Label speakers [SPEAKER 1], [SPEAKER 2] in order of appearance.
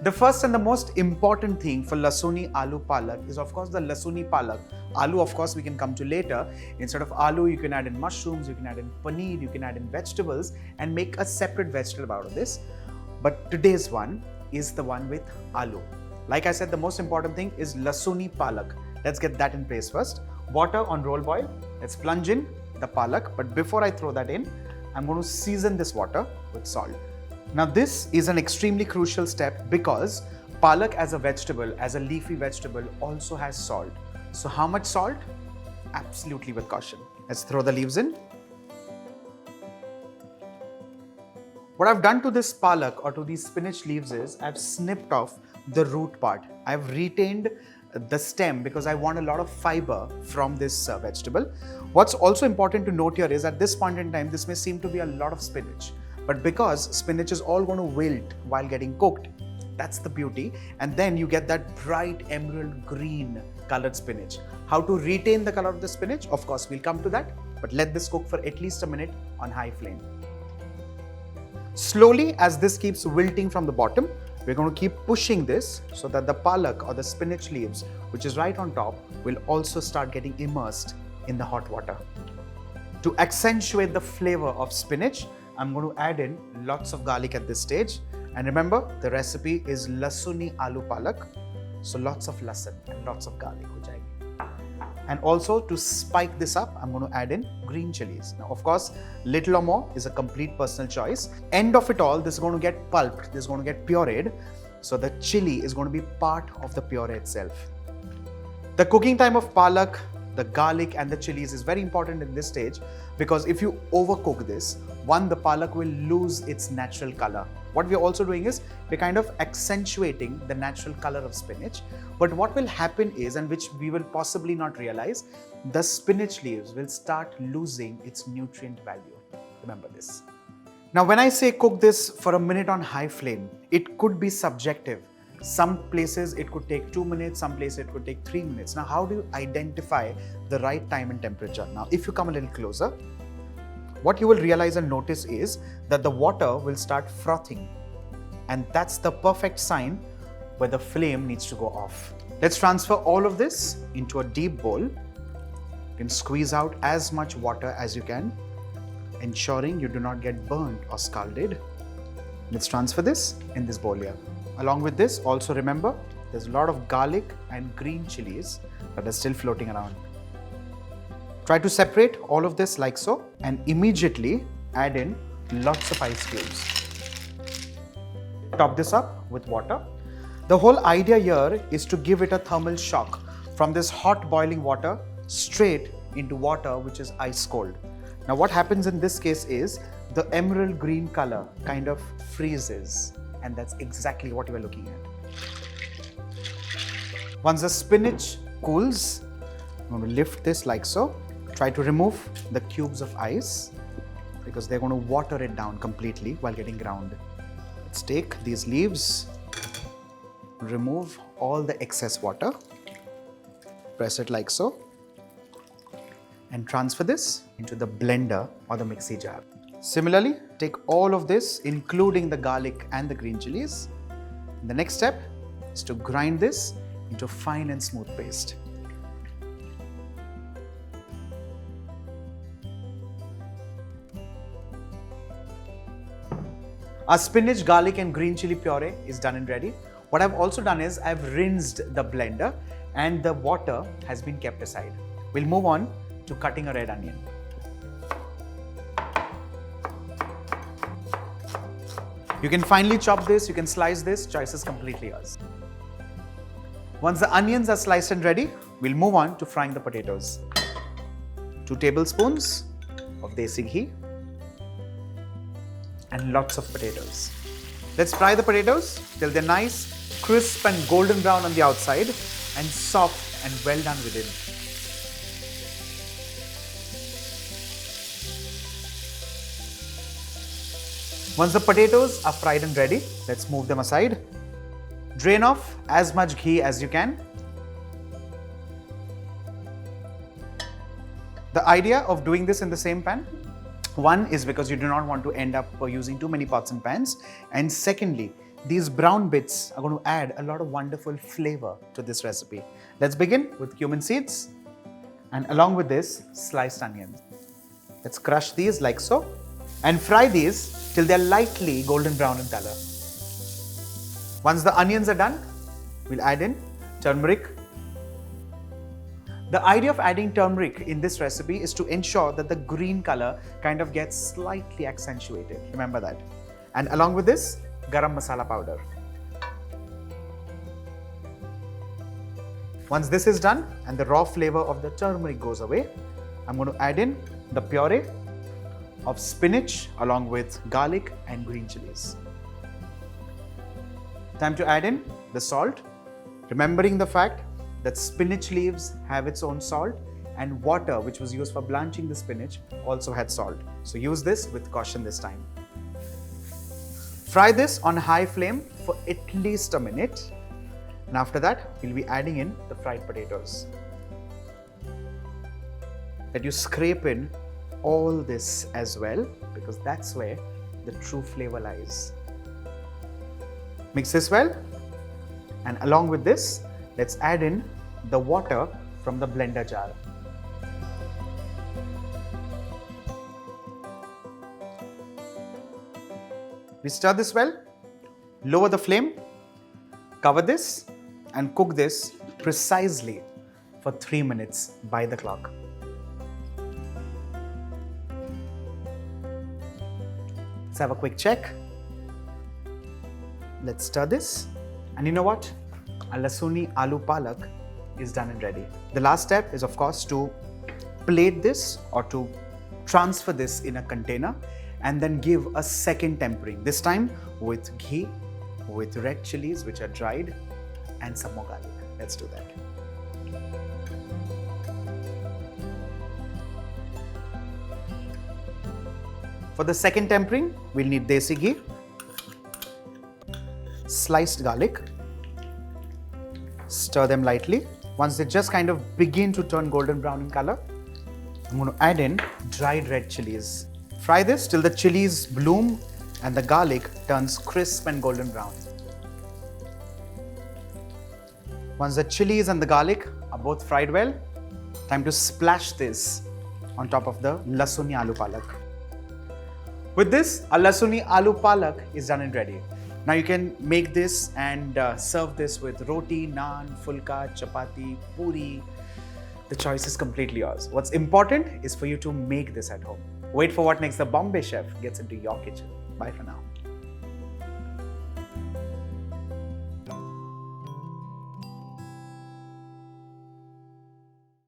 [SPEAKER 1] The first and the most important thing for Lasooni Aloo Palak is of course the Lasooni Palak. Aloo of course we can come to later. Instead of aloo you can add in mushrooms, you can add in paneer, you can add in vegetables and make a separate vegetable out of this. But today's one is the one with aloo. Like I said, the most important thing is Lasooni Palak. Let's get that in place first. Water on roll boil. Let's plunge in the palak. But before I throw that in, I'm going to season this water with salt. Now this is an extremely crucial step because palak as a vegetable, as a leafy vegetable, also has salt. So how much salt? Absolutely with caution. Let's throw the leaves in. What I've done to this palak or to these spinach leaves is I've snipped off the root part. I've retained the stem because I want a lot of fiber from this vegetable. What's also important to note here is at this point in time, this may seem to be a lot of spinach, but because spinach is all going to wilt while getting cooked, that's the beauty. And then you get that bright emerald green colored spinach. How to retain the color of the spinach? Of course, we'll come to that, but let this cook for at least a minute on high flame. Slowly, as this keeps wilting from the bottom, we're going to keep pushing this so that the palak or the spinach leaves, which is right on top, will also start getting immersed in the hot water. To accentuate the flavor of spinach, I'm going to add in lots of garlic at this stage. And remember, the recipe is Lasooni Aloo Palak. So lots of lasan and lots of garlic. And also to spike this up, I'm going to add in green chilies. Now, of course, little or more is a complete personal choice. End of it all, this is going to get pulped. This is going to get pureed. So the chili is going to be part of the puree itself. The cooking time of palak, the garlic and the chilies is very important in this stage because if you overcook this, one, the palak will lose its natural color. What we're also doing is we're kind of accentuating the natural color of spinach. But what will happen is, and which we will possibly not realize, the spinach leaves will start losing its nutrient value. Remember this. Now, when I say cook this for a minute on high flame, it could be subjective. Some places it could take 2 minutes, some places it could take 3 minutes. Now, how do you identify the right time and temperature? Now, if you come a little closer, what you will realize and notice is that the water will start frothing. And that's the perfect sign where the flame needs to go off. Let's transfer all of this into a deep bowl. You can squeeze out as much water as you can, ensuring you do not get burnt or scalded. Let's transfer this in this bowl here. Along with this, also remember, there's a lot of garlic and green chilies that are still floating around. Try to separate all of this like so and immediately add in lots of ice cubes. Top this up with water. The whole idea here is to give it a thermal shock from this hot boiling water straight into water which is ice cold. Now what happens in this case is the emerald green color kind of freezes, and that's exactly what we're looking at. Once the spinach cools, I'm going to lift this like so. Try to remove the cubes of ice because they're going to water it down completely while getting ground. Let's take these leaves, remove all the excess water, press it like so, and transfer this into the blender or the mixie jar. Similarly, take all of this, including the garlic and the green chilies. The next step is to grind this into a fine and smooth paste. Our spinach, garlic and green chili puree is done and ready. What I've also done is I've rinsed the blender and the water has been kept aside. We'll move on to cutting a red onion. You can finely chop this, you can slice this, choice is completely yours. Once the onions are sliced and ready, we'll move on to frying the potatoes. 2 tablespoons of desi ghee and lots of potatoes. Let's fry the potatoes till they're nice, crisp and golden brown on the outside and soft and well done within. Once the potatoes are fried and ready, let's move them aside. Drain off as much ghee as you can. The idea of doing this in the same pan, one is because you do not want to end up using too many pots and pans, and secondly, These brown bits are going to add a lot of wonderful flavor to this recipe. Let's begin with cumin seeds and along with this, sliced onions. Let's crush these like so and fry these till they're lightly golden brown in color. Once the onions are done, we'll add in turmeric. The idea of adding turmeric in this recipe is to ensure that the green color kind of gets slightly accentuated. Remember that. And along with this, garam masala powder. Once this is done and the raw flavor of the turmeric goes away, I'm going to add in the puree of spinach along with garlic and green chilies. Time to add in the salt, remembering the fact that spinach leaves have its own salt and water which was used for blanching the spinach also had salt. So use this with caution this time. Fry this on high flame for at least a minute. And after that, we'll be adding in the fried potatoes. Let you scrape in all this as well because that's where the true flavor lies. Mix this well. And along with this, let's add in the water from the blender jar. We stir this well, lower the flame, cover this and cook this precisely for 3 minutes by the clock. Let's have a quick check. Let's stir this. And you know what? A Lasooni Aloo Palak is done and ready. The last step is of course to plate this or to transfer this in a container and then give a second tempering. This time with ghee, with red chilies which are dried and some more garlic. Let's do that. For the second tempering, we'll need desi ghee, sliced garlic, stir them lightly. Once they just kind of begin to turn golden brown in color, I'm going to add in dried red chilies. Fry this till the chilies bloom and the garlic turns crisp and golden brown. Once the chilies and the garlic are both fried well, time to splash this on top of the Lasooni Aloo Palak. With this, a Lasooni Aloo Palak is done and ready. Now you can make this and serve this with roti, naan, phulkas, chapati, poori. The choice is completely yours. What's important is for you to make this at home. Wait for what next the Bombay chef gets into your kitchen. Bye for now.